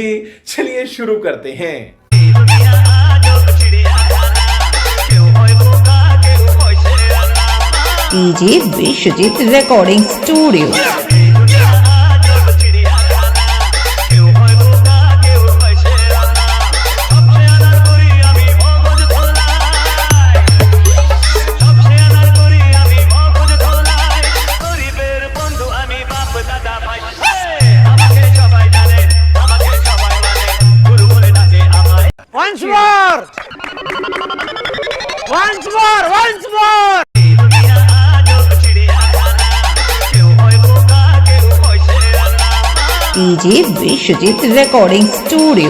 जी चलिए शुरू करते हैं। DJ Vishwajeet recording studio. Once more! Once more! Once more! DJ Vishwajeet recording studio.